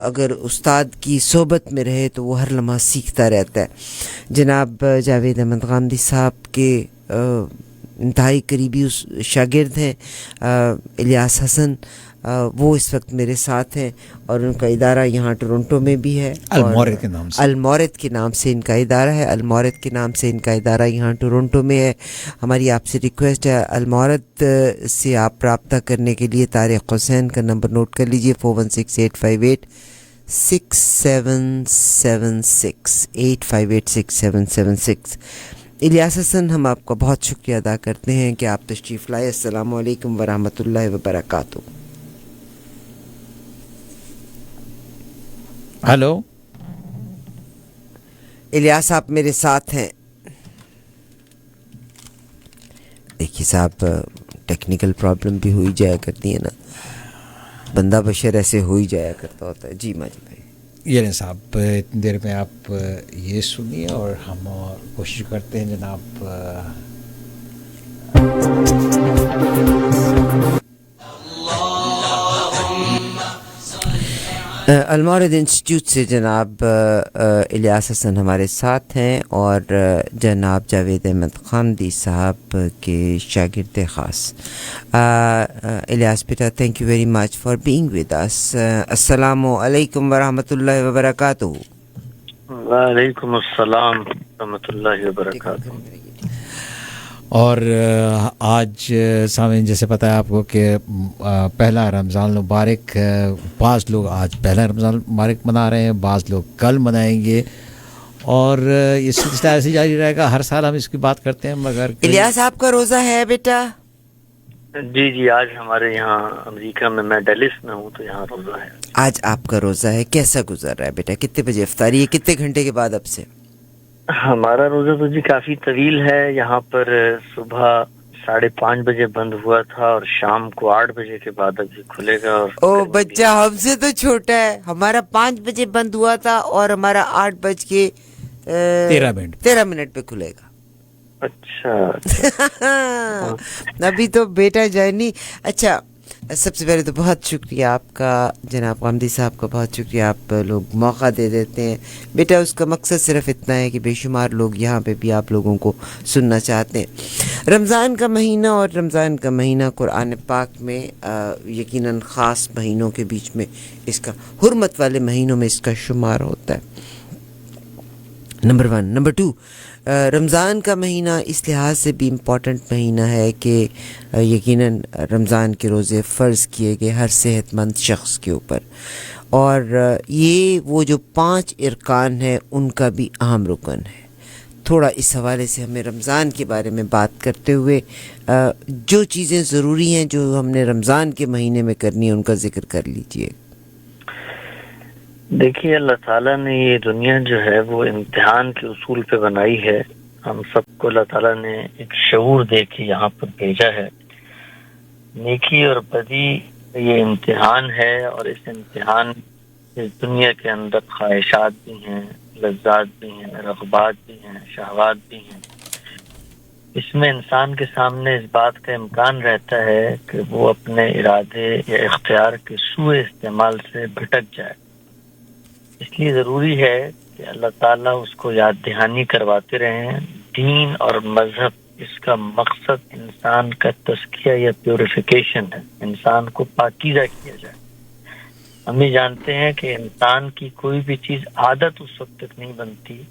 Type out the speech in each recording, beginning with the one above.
اگر استاد کی صحبت میں رہے تو وہ ہر لمحہ سیکھتا رہتا ہے. جناب جاوید احمد غامدی صاحب کے انتہائی قریبی شاگرد ہیں الیاس حسن، وہ اس وقت میرے ساتھ ہیں اور ان کا ادارہ یہاں ٹورنٹو میں بھی ہے، المورد کے نام سے. المورد کے نام سے ان کا ادارہ ہے. المورد کے نام سے ان کا ادارہ یہاں ٹورنٹو میں ہے. ہماری آپ سے ریکویسٹ ہے، المورد سے آپ رابطہ کرنے کے لیے طارق حسین کا نمبر نوٹ کر لیجئے، 416858 6776 8586776. الیاس حسن، ہم آپ کا بہت شکریہ ادا کرتے ہیں کہ آپ تشریف لائے. السلام علیکم ورحمۃ اللہ وبرکاتہ. ہلو الیاس، آپ میرے ساتھ ہیں؟ دیکھیے صاحب، ٹیکنیکل پرابلم بھی ہوئی جایا کرتی ہے نا، بندہ بشر ایسے ہو ہی جایا کرتا ہوتا ہے. جی ماجد بھائی. یہ صاحب اتنی دیر میں آپ یہ سنیے اور ہم کوشش کرتے ہیں جناب المورد انسٹیٹیوٹ سے جناب الیاس حسن ہمارے ساتھ ہیں اور جناب جاوید احمد غامدی صاحب کے شاگرد خاص. الیاس بیٹا، thank you very much for being with us. السلام علیکم ورحمۃ اللہ وبرکاتہ. وعلیکم السلام ورحمۃ اللہ وبرکاتہ. اور آج سامعین جیسے پتہ ہے آپ کو کہ پہلا رمضان المبارک، بعض لوگ آج پہلا رمضان المبارک منا رہے ہیں، بعض لوگ کل منائیں گے، اور یہ سلسلہ ایسے جاری رہے گا. ہر سال ہم اس کی بات کرتے ہیں، مگر الیاس آپ کا روزہ ہے بیٹا؟ جی آج ہمارے یہاں امریکہ میں ڈیلس میں ہوں تو یہاں روزہ ہے. آج آپ کا روزہ ہے، کیسا گزر رہا ہے بیٹا؟ کتنے بجے افطاری ہے؟ کتنے گھنٹے کے بعد اب سے؟ ہمارا روزہ تو جی کافی طویل ہے. یہاں پر صبح 5:30 بجے بند ہوا تھا اور شام کو 8 بجے کے بعد ابھی کھلے گا. او بچہ ہم سے تو چھوٹا ہے، ہمارا 5 بجے بند ہوا تھا اور ہمارا 8:13 پہ کھلے گا. اچھا ابھی تو بیٹا جائے نہیں. اچھا، سب سے پہلے تو بہت شکریہ آپ کا جناب غامدی صاحب کا، بہت شکریہ. آپ لوگ موقع دے دیتے ہیں بیٹا. اس کا مقصد صرف اتنا ہے کہ بے شمار لوگ یہاں پہ بھی آپ لوگوں کو سننا چاہتے ہیں. رمضان کا مہینہ، اور رمضان کا مہینہ قرآن پاک میں یقیناً خاص مہینوں کے بیچ میں اس کا، حرمت والے مہینوں میں اس کا شمار ہوتا ہے. نمبر 1. نمبر 2، رمضان کا مہینہ اس لحاظ سے بھی امپورٹنٹ مہینہ ہے کہ یقیناً رمضان کے روزے فرض کیے گئے ہر صحت مند شخص کے اوپر، اور یہ وہ جو 5 ارکان ہیں ان کا بھی اہم رکن ہے. تھوڑا اس حوالے سے ہمیں رمضان کے بارے میں بات کرتے ہوئے جو چیزیں ضروری ہیں جو ہم نے رمضان کے مہینے میں کرنی ہے ان کا ذکر کر لیجئے. دیکھیے، اللہ تعالیٰ نے یہ دنیا جو ہے وہ امتحان کے اصول پہ بنائی ہے. ہم سب کو اللہ تعالیٰ نے ایک شعور دے کے یہاں پر بھیجا ہے. نیکی اور بدی یہ امتحان ہے، اور اس امتحان اس دنیا کے اندر خواہشات بھی ہیں، لذات بھی ہیں، رغبات بھی ہیں، شہوات بھی ہیں. اس میں انسان کے سامنے اس بات کا امکان رہتا ہے کہ وہ اپنے ارادے یا اختیار کے سوء استعمال سے بھٹک جائے. اس لیے ضروری ہے کہ اللہ تعالیٰ اس کو یاد دہانی کرواتے رہیں. دین اور مذہب، اس کا مقصد انسان کا تزکیہ یا پیوریفیکیشن ہے، انسان کو پاکیزہ کیا جائے. ہم یہ جانتے ہیں کہ انسان کی کوئی بھی چیز عادت اس وقت تک نہیں بنتی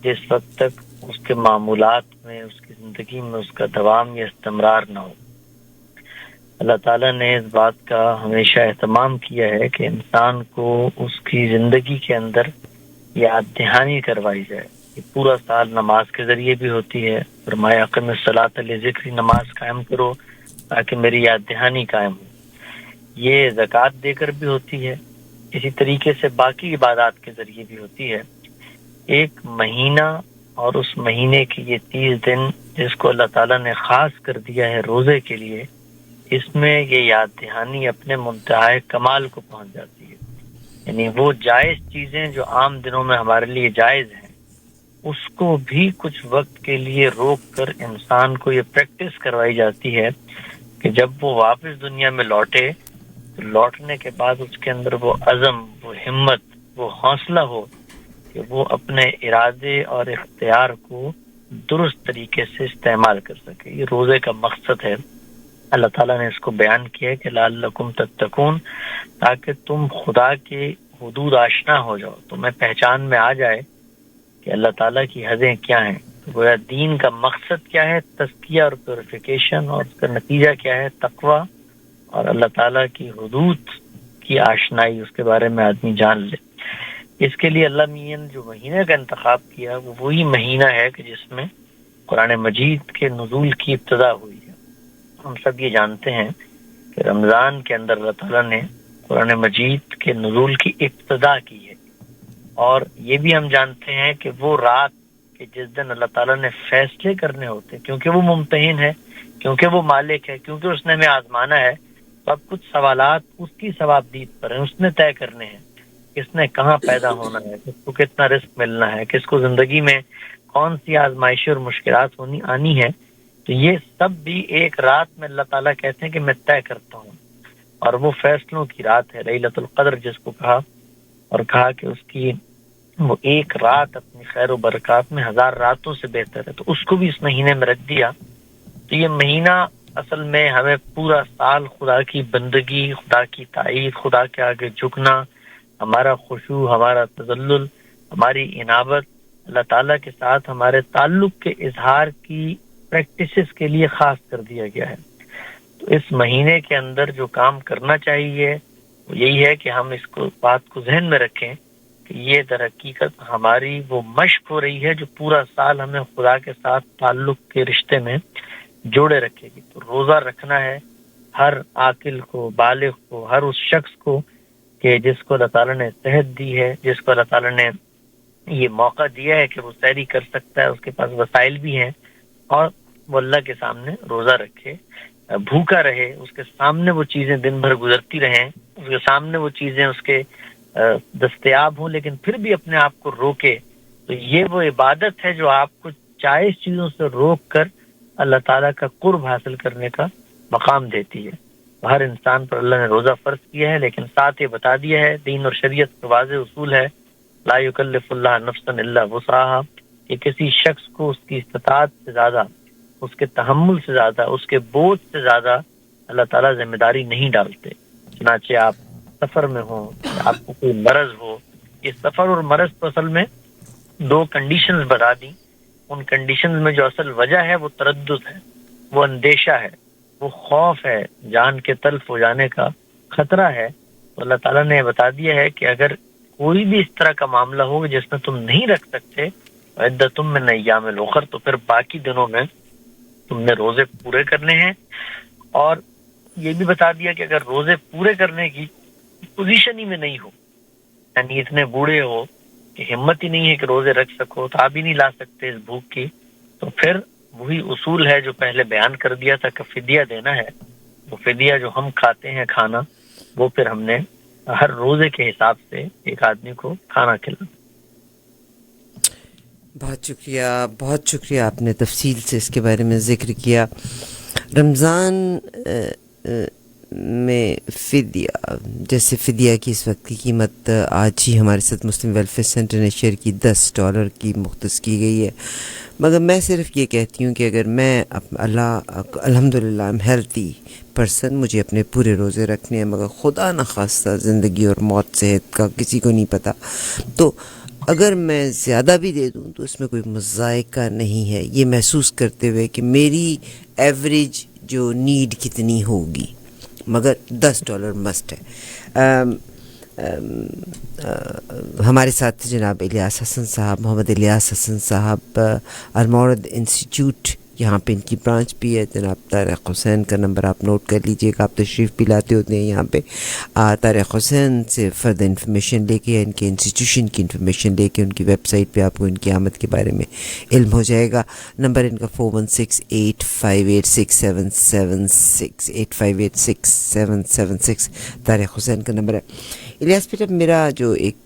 جس وقت تک اس کے معمولات میں، اس کی زندگی میں اس کا دوام یا استمرار نہ ہو. اللہ تعالیٰ نے اس بات کا ہمیشہ اہتمام کیا ہے کہ انسان کو اس کی زندگی کے اندر یاد دہانی کروائی جائے. یہ پورا سال نماز کے ذریعے بھی ہوتی ہے. فرمایا اقم الصلاۃ لذکری، نماز قائم کرو تاکہ میری یاد دہانی قائم ہو. یہ زکوٰۃ دے کر بھی ہوتی ہے، اسی طریقے سے باقی عبادات کے ذریعے بھی ہوتی ہے. ایک مہینہ اور اس مہینے کے یہ 30 دن جس کو اللہ تعالیٰ نے خاص کر دیا ہے روزے کے لیے، اس میں یہ یاد دہانی اپنے منتہائے کمال کو پہنچ جاتی ہے. یعنی وہ جائز چیزیں جو عام دنوں میں ہمارے لیے جائز ہیں، اس کو بھی کچھ وقت کے لیے روک کر انسان کو یہ پریکٹس کروائی جاتی ہے کہ جب وہ واپس دنیا میں لوٹے تو لوٹنے کے بعد اس کے اندر وہ عزم، وہ ہمت، وہ حوصلہ ہو کہ وہ اپنے ارادے اور اختیار کو درست طریقے سے استعمال کر سکے. یہ روزے کا مقصد ہے. اللہ تعالیٰ نے اس کو بیان کیا ہے کہ لعلکم تتقون، تاکہ تم خدا کے حدود آشنا ہو جاؤ، تمہیں پہچان میں آ جائے کہ اللہ تعالیٰ کی حدیں کیا ہیں. گویا دین کا مقصد کیا ہے؟ تزکیہ اور پیوریفیکیشن، اور اس کا نتیجہ کیا ہے؟ تقوی اور اللہ تعالیٰ کی حدود کی آشنائی، اس کے بارے میں آدمی جان لے. اس کے لیے اللہ میاں نے جو مہینے کا انتخاب کیا وہ وہی مہینہ ہے کہ جس میں قرآن مجید کے نزول کی ابتدا ہوئی ہے. ہم سب یہ جانتے ہیں کہ رمضان کے اندر اللہ تعالیٰ نے قرآن مجید کے نزول کی ابتدا کی ہے، اور یہ بھی ہم جانتے ہیں کہ وہ رات کہ جس دن اللہ تعالیٰ نے فیصلے کرنے ہوتے، کیونکہ وہ ممتحن ہے، کیونکہ وہ مالک ہے، کیونکہ اس نے ہمیں آزمانا ہے، تو اب کچھ سوالات اس کی ثوابدید پر ہیں، اس نے طے کرنے ہیں. کس نے کہاں پیدا ہونا ہے، کس کو کتنا رزق ملنا ہے، کس کو زندگی میں کون سی آزمائشیں اور مشکلات آنی ہے. تو یہ سب بھی ایک رات میں اللہ تعالیٰ کہتے ہیں کہ میں طے کرتا ہوں، اور وہ فیصلوں کی رات ہے لیلۃ القدر جس کو کہا، اور کہا کہ اس کی وہ ایک رات اپنی خیر و برکات میں 1000 راتوں سے بہتر ہے. تو اس کو بھی اس مہینے میں رکھ دیا. تو یہ مہینہ اصل میں ہمیں پورا سال خدا کی بندگی، خدا کی تعریف، خدا کے آگے جھکنا، ہمارا خشوع، ہمارا تذلل، ہماری انابت، اللہ تعالیٰ کے ساتھ ہمارے تعلق کے اظہار کی پریکٹسز کے لیے خاص کر دیا گیا ہے. تو اس مہینے کے اندر جو کام کرنا چاہیے وہ یہی ہے کہ ہم اس کو بات کو ذہن میں رکھیں کہ یہ در حقیقت ہماری وہ مشق ہو رہی ہے جو پورا سال ہمیں خدا کے ساتھ تعلق کے رشتے میں جوڑے رکھے گی. تو روزہ رکھنا ہے ہر عاقل کو، بالغ کو، ہر اس شخص کو کہ جس کو اللہ تعالیٰ نے صحت دی ہے، جس کو اللہ تعالیٰ نے یہ موقع دیا ہے کہ وہ سحری کر سکتا ہے، اس کے پاس وسائل بھی ہیں، اور وہ اللہ کے سامنے روزہ رکھے، بھوکا رہے، اس کے سامنے وہ چیزیں دن بھر گزرتی رہیں، اس کے سامنے وہ چیزیں اس کے دستیاب ہوں، لیکن پھر بھی اپنے آپ کو روکے. تو یہ وہ عبادت ہے جو آپ کو جائز چیزوں سے روک کر اللہ تعالیٰ کا قرب حاصل کرنے کا مقام دیتی ہے. ہر انسان پر اللہ نے روزہ فرض کیا ہے، لیکن ساتھ یہ بتا دیا ہے، دین اور شریعت کا واضح اصول ہے، لا یکلف اللہ نفسا الا وسعها، کہ کسی شخص کو اس کی استطاعت سے زیادہ، اس کے تحمل سے زیادہ، اس کے بوجھ سے زیادہ اللہ تعالیٰ ذمہ داری نہیں ڈالتے. چنانچہ آپ سفر میں ہوں، آپ کو کوئی مرض ہو، یہ سفر اور مرض تو اصل میں 2 کنڈیشنز بتا دی. ان کنڈیشنز میں جو اصل وجہ ہے وہ تردد ہے، وہ اندیشہ ہے، وہ خوف ہے، جان کے تلف ہو جانے کا خطرہ ہے. تو اللہ تعالیٰ نے بتا دیا ہے کہ اگر کوئی بھی اس طرح کا معاملہ ہوگا جس میں تم نہیں رکھ سکتے، عدتم من ایام الاخر، تو پھر باقی دنوں میں تم نے روزے پورے کرنے ہیں. اور یہ بھی بتا دیا کہ اگر روزے پورے کرنے کی پوزیشن ہی میں نہیں ہو، یعنی اتنے بوڑھے ہو کہ ہمت ہی نہیں ہے کہ روزے رکھ سکو، تو آپ ہی نہیں لا سکتے اس بھوک کی، تو پھر وہی اصول ہے جو پہلے بیان کر دیا تھا کہ فدیہ دینا ہے. وہ فدیہ جو ہم کھاتے ہیں کھانا، وہ پھر ہم نے ہر روزے کے حساب سے ایک آدمی کو کھانا کھلانا. بہت شکریہ آپ نے تفصیل سے اس کے بارے میں ذکر کیا. رمضان میں فدیہ، جیسے فدیہ کی اس وقت کی قیمت آج ہی ہمارے ساتھ مسلم ویلفیئر سینٹر نے شیئر کی $10 کی مختص کی گئی ہے. مگر میں صرف یہ کہتی ہوں کہ اگر میں الحمدللہ ایم ہیلتھی پرسن، مجھے اپنے پورے روزے رکھنے ہیں، مگر خدا نخواستہ زندگی اور موت صحت کا کسی کو نہیں پتہ، تو اگر میں زیادہ بھی دے دوں تو اس میں کوئی مذائقہ نہیں ہے، یہ محسوس کرتے ہوئے کہ میری ایوریج جو نیڈ کتنی ہوگی، مگر $10 مسٹ ہے. ہمارے ساتھ جناب الیاس حسن صاحب، محمد الیاس حسن صاحب، المورد انسٹیٹیوٹ، یہاں پہ ان کی برانچ بھی ہے. جناب طارق حسین کا نمبر آپ نوٹ کر لیجئے گا، آپ تشریف بھی لاتے ہوتے ہیں یہاں پہ. طارق حسین سے فردر انفارمیشن لے کے، ان کے انسٹیٹیوشن کی انفارمیشن لے کے، ان کی ویب سائٹ پہ آپ کو ان کی آمد کے بارے میں علم ہو جائے گا. نمبر ان کا 4168586776 85867776 طارق حسین کا نمبر ہے. الیاس بیٹا، میرا جو ایک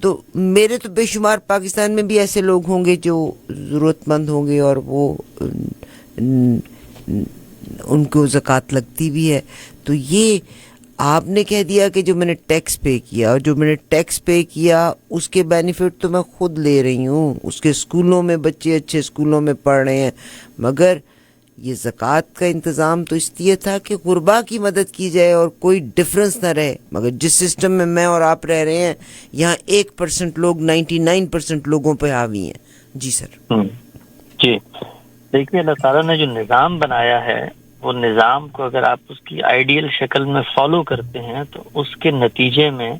تو میرے تو بے شمار پاکستان میں بھی ایسے لوگ ہوں گے جو ضرورت مند ہوں گے اور وہ ان کو زکوٰۃ لگتی بھی ہے. تو یہ آپ نے کہہ دیا کہ جو میں نے ٹیکس پے کیا اور جو میں نے ٹیکس پے کیا اس کے بینیفٹ تو میں خود لے رہی ہوں, اس کے اسکولوں میں بچے اچھے اسکولوں میں پڑھ رہے ہیں, مگر یہ زکوٰۃ کا انتظام تو اس لیے تھا کہ غربا کی مدد کی جائے اور کوئی ڈفرنس نہ رہے. مگر جس سسٹم میں اور آپ رہ رہے ہیں یہاں 1% لوگ 99% لوگوں پہ حاوی ہیں. جی سر. جی دیکھیے, اللہ تعالیٰ نے جو نظام بنایا ہے وہ نظام کو اگر آپ اس کی آئیڈیل شکل میں فالو کرتے ہیں تو اس کے نتیجے میں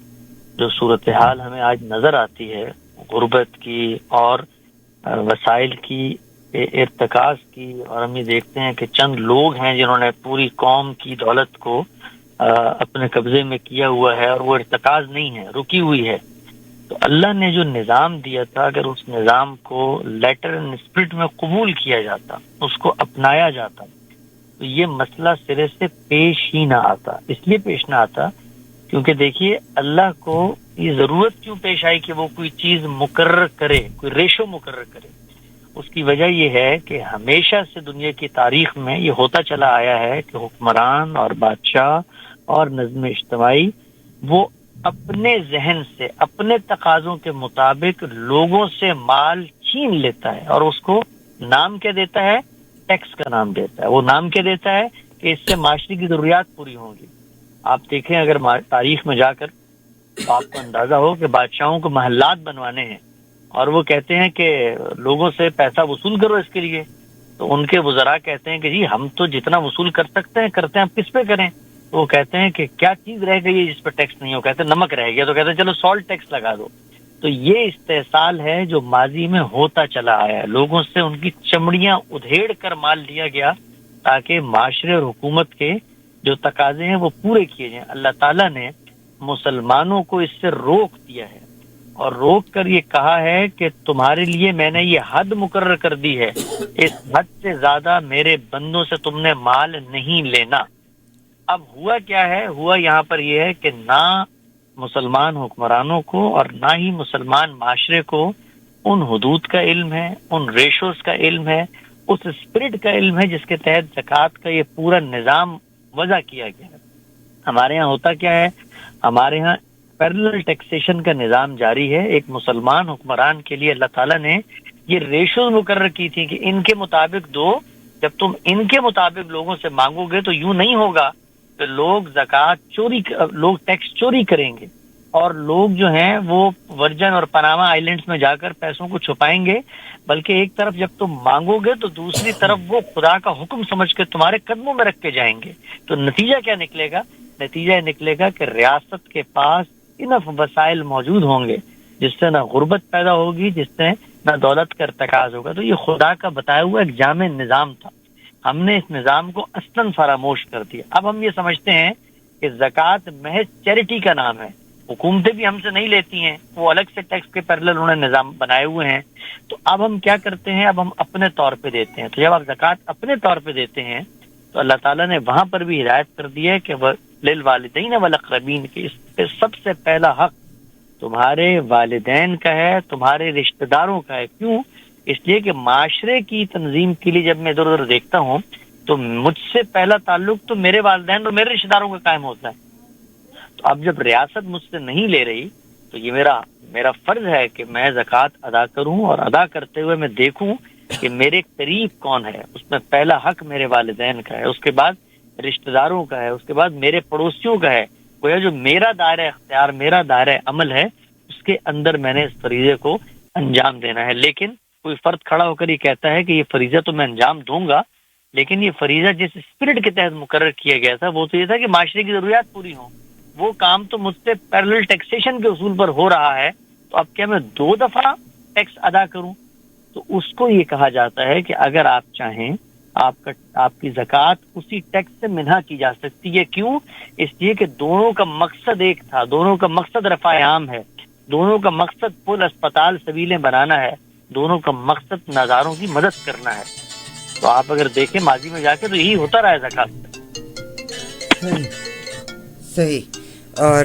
جو صورتحال ہمیں آج نظر آتی ہے, غربت کی اور وسائل کی ارتکاز کی, اور ہم یہ دیکھتے ہیں کہ چند لوگ ہیں جنہوں نے پوری قوم کی دولت کو اپنے قبضے میں کیا ہوا ہے اور وہ ارتکاز نہیں ہے, رکی ہوئی ہے. تو اللہ نے جو نظام دیا تھا اگر اس نظام کو لیٹر اینڈ اسپرٹ میں قبول کیا جاتا, اس کو اپنایا جاتا, تو یہ مسئلہ سرے سے پیش ہی نہ آتا. اس لیے پیش نہ آتا کیونکہ دیکھیے اللہ کو یہ ضرورت کیوں پیش آئی کہ وہ کوئی چیز مقرر کرے, کوئی ریشو مقرر کرے. اس کی وجہ یہ ہے کہ ہمیشہ سے دنیا کی تاریخ میں یہ ہوتا چلا آیا ہے کہ حکمران اور بادشاہ اور نظم اجتماعی وہ اپنے ذہن سے اپنے تقاضوں کے مطابق لوگوں سے مال چھین لیتا ہے اور اس کو نام کیا دیتا ہے, ٹیکس کا نام دیتا ہے. وہ نام کیا دیتا ہے کہ اس سے معاشرے کی ضروریات پوری ہوں گی. آپ دیکھیں اگر تاریخ میں جا کر تو آپ کو اندازہ ہو کہ بادشاہوں کو محلات بنوانے ہیں اور وہ کہتے ہیں کہ لوگوں سے پیسہ وصول کرو اس کے لیے, تو ان کے وزراء کہتے ہیں کہ جی ہم تو جتنا وصول کر سکتے ہیں کرتے ہیں, آپ کس پہ کریں؟ تو وہ کہتے ہیں کہ کیا چیز رہ گئی ہے جس پہ ٹیکس نہیں ہو؟ کہتے ہیں نمک رہ گیا, تو کہتے ہیں چلو سالٹ ٹیکس لگا دو. تو یہ استحصال ہے جو ماضی میں ہوتا چلا آیا ہے, لوگوں سے ان کی چمڑیاں ادھیڑ کر مال لیا گیا تاکہ معاشرے اور حکومت کے جو تقاضے ہیں وہ پورے کیے جائیں. اللہ تعالیٰ نے مسلمانوں کو اس سے روک دیا ہے اور روک کر یہ کہا ہے کہ تمہارے لیے میں نے یہ حد مقرر کر دی ہے, اس حد سے زیادہ میرے بندوں سے تم نے مال نہیں لینا. اب ہوا کیا ہے, ہوا یہاں پر یہ ہے کہ نہ مسلمان حکمرانوں کو اور نہ ہی مسلمان معاشرے کو ان حدود کا علم ہے, ان ریشوز کا علم ہے, اس اسپرٹ کا علم ہے جس کے تحت زکوٰۃ کا یہ پورا نظام وضع کیا گیا ہے. ہمارے ہاں ہوتا کیا ہے, ہمارے ہاں پیرلل ٹیکسیشن کا نظام جاری ہے. ایک مسلمان حکمران کے لیے اللہ تعالیٰ نے یہ ریشوز مقرر کی تھی کہ ان کے مطابق دو, جب تم ان کے مطابق لوگوں سے مانگو گے تو یوں نہیں ہوگا کہ لوگ زکوٰۃ چوری, لوگ ٹیکس چوری کریں گے اور لوگ جو ہیں وہ ورجن اور پاناما آئیلینڈز میں جا کر پیسوں کو چھپائیں گے, بلکہ ایک طرف جب تم مانگو گے تو دوسری طرف وہ خدا کا حکم سمجھ کے تمہارے قدموں میں رکھ کے جائیں گے. تو نتیجہ کیا نکلے گا؟ نتیجہ یہ نکلے گا کہ ریاست کے پاس انف وسائل موجود ہوں گے جس سے نہ غربت پیدا ہوگی, جس سے نہ دولت کا ارتکاز ہوگا. تو یہ خدا کا بتایا ہوا ایک جامع نظام تھا, ہم نے اس نظام کو اصلاً فراموش کر دیا. اب ہم یہ سمجھتے ہیں کہ زکوٰۃ محض چیریٹی کا نام ہے, حکومتیں بھی ہم سے نہیں لیتی ہیں, وہ الگ سے ٹیکس کے پیرلل انہوں نے نظام بنائے ہوئے ہیں. تو اب ہم کیا کرتے ہیں, اب ہم اپنے طور پہ دیتے ہیں. تو جب آپ زکوٰۃ اپنے طور پہ دیتے ہیں تو اللہ تعالیٰ نے وہاں پر بھی ہدایت کر دی ہے کہ للوالدین والاقربین, کی اس پہ سب سے پہلا حق تمہارے والدین کا ہے, تمہارے رشتہ داروں کا ہے. کیوں؟ اس لیے کہ معاشرے کی تنظیم کے لیے جب میں ادھر ادھر دیکھتا ہوں تو مجھ سے پہلا تعلق تو میرے والدین اور میرے رشتہ داروں کا قائم ہوتا ہے. تو اب جب ریاست مجھ سے نہیں لے رہی تو یہ میرا فرض ہے کہ میں زکوٰۃ ادا کروں, اور ادا کرتے ہوئے میں دیکھوں کہ میرے قریب کون ہے. اس میں پہلا حق میرے والدین کا ہے, اس کے بعد رشتہ داروں کا ہے, اس کے بعد میرے پڑوسیوں کا ہے. گویا جو میرا دائرہ اختیار, میرا دائرہ عمل ہے, اس کے اندر میں نے اس فریضے کو انجام دینا ہے. لیکن کوئی فرد کھڑا ہو کر یہ کہتا ہے کہ یہ فریضہ تو میں انجام دوں گا, لیکن یہ فریضہ جس اسپرٹ کے تحت مقرر کیا گیا تھا وہ تو یہ تھا کہ معاشرے کی ضروریات پوری ہوں, وہ کام تو مجھ سے پیرلل ٹیکسیشن کے اصول پر ہو رہا ہے, تو اب کیا میں 2 دفعہ ٹیکس ادا کروں؟ تو اس کو یہ کہا جاتا ہے کہ اگر آپ چاہیں آپ کی زکوٰۃ اسی ٹیکس سے منہا کی جا سکتی ہے. کیوں؟ اس لیے کہ دونوں کا مقصد ایک تھا, دونوں کا مقصد رفع عام ہے, دونوں کا مقصد پل, اسپتال, سبیلیں بنانا ہے, دونوں کا مقصد ناداروں کی مدد کرنا ہے. تو آپ اگر دیکھیں ماضی میں جا کے تو یہی ہوتا رہا ہے زکوٰۃ صحیح. اور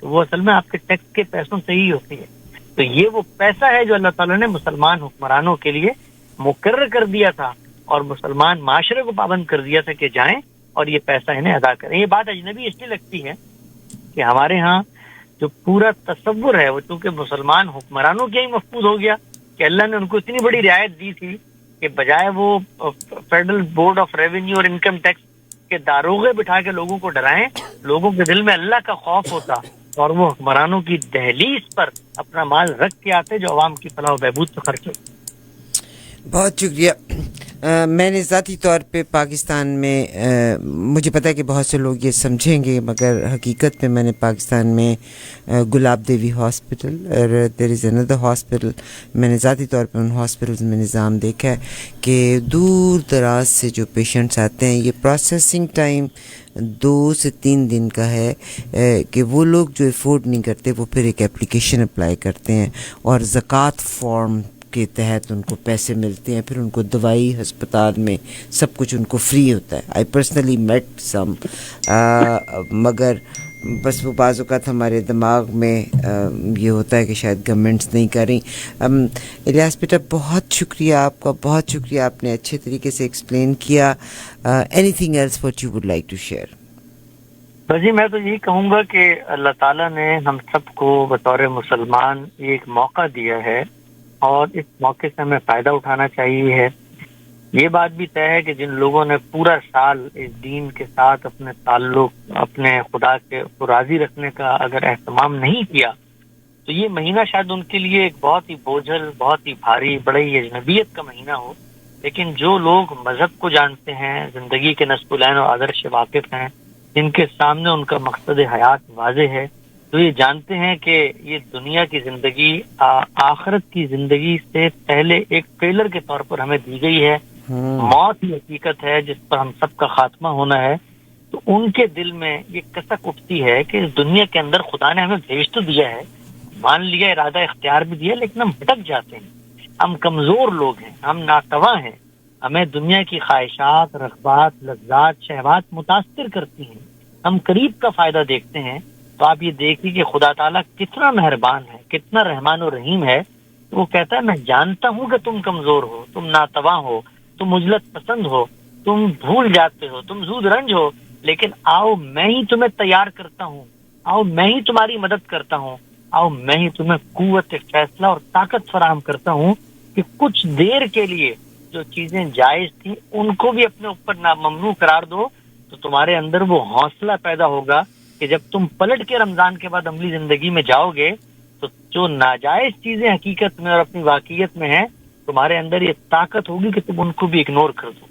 تو وہ اصل میں آپ کے ٹیکس کے پیسوں سے ہی ہوتی ہے. تو یہ وہ پیسہ ہے جو اللہ تعالیٰ نے مسلمان حکمرانوں کے لیے مقرر کر دیا تھا اور مسلمان معاشرے کو پابند کر دیا تھا کہ جائیں اور یہ پیسہ انہیں ادا کریں. یہ بات اجنبی اس لیے لگتی ہے کہ ہمارے ہاں جو پورا تصور ہے وہ چونکہ مسلمان حکمرانوں کے ہی مفقود ہو گیا کہ اللہ نے ان کو اتنی بڑی رعایت دی تھی کہ بجائے وہ فیڈرل بورڈ آف ریونیو اور انکم ٹیکس کے داروغے بٹھا کے لوگوں کو ڈرائیں, لوگوں کے دل میں اللہ کا خوف ہوتا اور وہ حکمرانوں کی دہلیز پر اپنا مال رکھ کے آتے جو عوام کی فلاح و بہبود پہ خرچ ہوتے. بہت شکریہ. میں نے ذاتی طور پہ پاکستان میں مجھے پتہ ہے کہ بہت سے لوگ یہ سمجھیں گے مگر حقیقت میں نے پاکستان میں گلاب دیوی ہاسپٹل اور دیر از اندر ہاسپٹل, میں نے ذاتی طور پہ ان ہاسپٹلز میں نظام دیکھا ہے کہ دور دراز سے جو پیشنٹس آتے ہیں یہ پروسیسنگ ٹائم 2 سے 3 دن کا ہے کہ وہ لوگ جو افورڈ نہیں کرتے وہ پھر ایک اپلیکیشن اپلائی کرتے ہیں اور زکوٰۃ فارم کے تحت ان کو پیسے ملتے ہیں, پھر ان کو دوائی ہسپتال میں سب کچھ ان کو فری ہوتا ہے. آئی پرسنلی میٹ سم, مگر بس وہ بعض اوقات ہمارے دماغ میں یہ ہوتا ہے کہ شاید گورنمنٹس نہیں کریں. الیاس بیٹا بہت شکریہ آپ کا, بہت شکریہ, آپ نے اچھے طریقے سے ایکسپلین کیا. Anything else what you would like to share? جی میں تو یہی کہوں گا کہ اللہ تعالیٰ نے ہم سب کو بطور مسلمان ایک موقع دیا ہے اور اس موقع سے ہمیں فائدہ اٹھانا چاہیے. یہ بات بھی طے ہے کہ جن لوگوں نے پورا سال اس دین کے ساتھ اپنے تعلق اپنے خدا کے کو راضی رکھنے کا اگر اہتمام نہیں کیا تو یہ مہینہ شاید ان کے لیے ایک بہت ہی بوجھل, بہت ہی بھاری, بڑے ہی اجنبیت کا مہینہ ہو. لیکن جو لوگ مذہب کو جانتے ہیں, زندگی کے نصب العین و آدرش سے واقف ہیں, جن کے سامنے ان کا مقصد حیات واضح ہے, تو یہ جانتے ہیں کہ یہ دنیا کی زندگی آخرت کی زندگی سے پہلے ایک ٹریلر کے طور پر ہمیں دی گئی ہے. موت ہی حقیقت ہے جس پر ہم سب کا خاتمہ ہونا ہے. تو ان کے دل میں یہ کسک اٹھتی ہے کہ اس دنیا کے اندر خدا نے ہمیں بھیج تو دیا ہے, مان لیا, ارادہ اختیار بھی دیا, لیکن ہم بھٹک جاتے ہیں. ہم کمزور لوگ ہیں, ہم ناتواں ہیں, ہمیں دنیا کی خواہشات, رغبات, لذات, شہوات متاثر کرتی ہیں. ہم قریب کا فائدہ دیکھتے ہیں. تو آپ یہ دیکھیے کہ خدا تعالیٰ کتنا مہربان ہے, کتنا رحمان و رحیم ہے. وہ کہتا ہے میں جانتا ہوں کہ تم کمزور ہو, تم ناتواں ہو, تم عجلت پسند ہو, تم بھول جاتے ہو, تم زود رنج ہو, لیکن آؤ میں ہی تمہیں تیار کرتا ہوں, آؤ میں ہی تمہاری مدد کرتا ہوں, آؤ میں ہی تمہیں قوت فیصلہ اور طاقت فراہم کرتا ہوں کہ کچھ دیر کے لیے جو چیزیں جائز تھیں ان کو بھی اپنے اوپر ناممنوع قرار دو. تو تمہارے اندر وہ حوصلہ پیدا ہوگا کہ جب تم پلٹ کے رمضان کے بعد عملی زندگی میں جاؤ گے تو جو ناجائز چیزیں حقیقت میں اور اپنی واقعیت میں ہیں تمہارے اندر یہ طاقت ہوگی کہ تم ان کو بھی اگنور کر دو.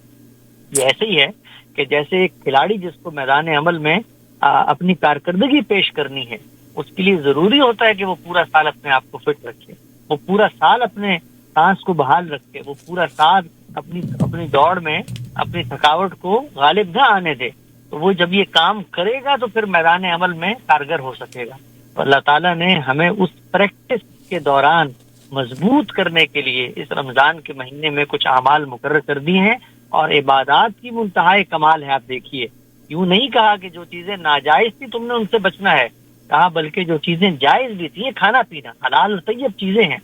یہ ایسے ہی ہے کہ جیسے ایک کھلاڑی جس کو میدان عمل میں اپنی کارکردگی پیش کرنی ہے, اس کے لیے ضروری ہوتا ہے کہ وہ پورا سال اپنے آپ کو فٹ رکھے, وہ پورا سال اپنے سانس کو بحال رکھے, وہ پورا سال اپنی دوڑ میں اپنی تھکاوٹ کو غالب نہ آنے دے. تو وہ جب یہ کام کرے گا تو پھر میدان عمل میں کارگر ہو سکے گا. تو اللہ تعالیٰ نے ہمیں اس پریکٹس کے دوران مضبوط کرنے کے لیے اس رمضان کے مہینے میں کچھ اعمال مقرر کر دیے ہیں, اور عبادات کی منتہائی کمال ہے. آپ دیکھیے, یوں نہیں کہا کہ جو چیزیں ناجائز تھی تم نے ان سے بچنا ہے, کہا بلکہ جو چیزیں جائز بھی تھی, یہ کھانا پینا حلال طیب چیزیں ہیں,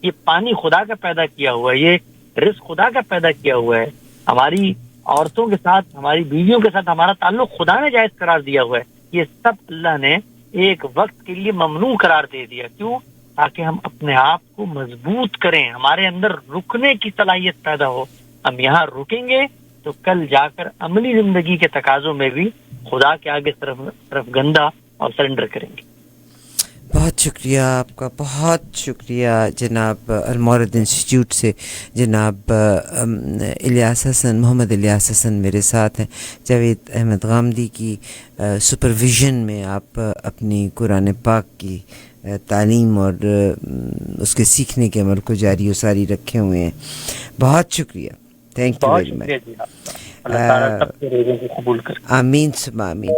یہ پانی خدا کا پیدا کیا ہوا ہے, یہ رزق خدا کا پیدا کیا ہوا ہے, ہماری عورتوں کے ساتھ, ہماری بیویوں کے ساتھ ہمارا تعلق خدا نے جائز قرار دیا ہوا ہے. یہ سب اللہ نے ایک وقت کے لیے ممنوع قرار دے دیا. کیوں؟ تاکہ ہم اپنے آپ کو مضبوط کریں, ہمارے اندر رکنے کی صلاحیت پیدا ہو. ہم یہاں رکیں گے تو کل جا کر عملی زندگی کے تقاضوں میں بھی خدا کے آگے طرف گندہ اور سرنڈر کریں گے. بہت شکریہ آپ کا, بہت شکریہ جناب. المورد انسٹیٹیوٹ سے جناب الیاس حسن, محمد الیاس حسن میرے ساتھ ہیں. جاوید احمد غامدی کی سپرویژن میں آپ اپنی قرآن پاک کی تعلیم اور اس کے سیکھنے کے عمل کو جاری و ساری رکھے ہوئے ہیں. بہت شکریہ, تھینک یو ویری مچ. اللہ تعالیٰ سب کے روزوں کو قبول کرے. آمین ثم آمین.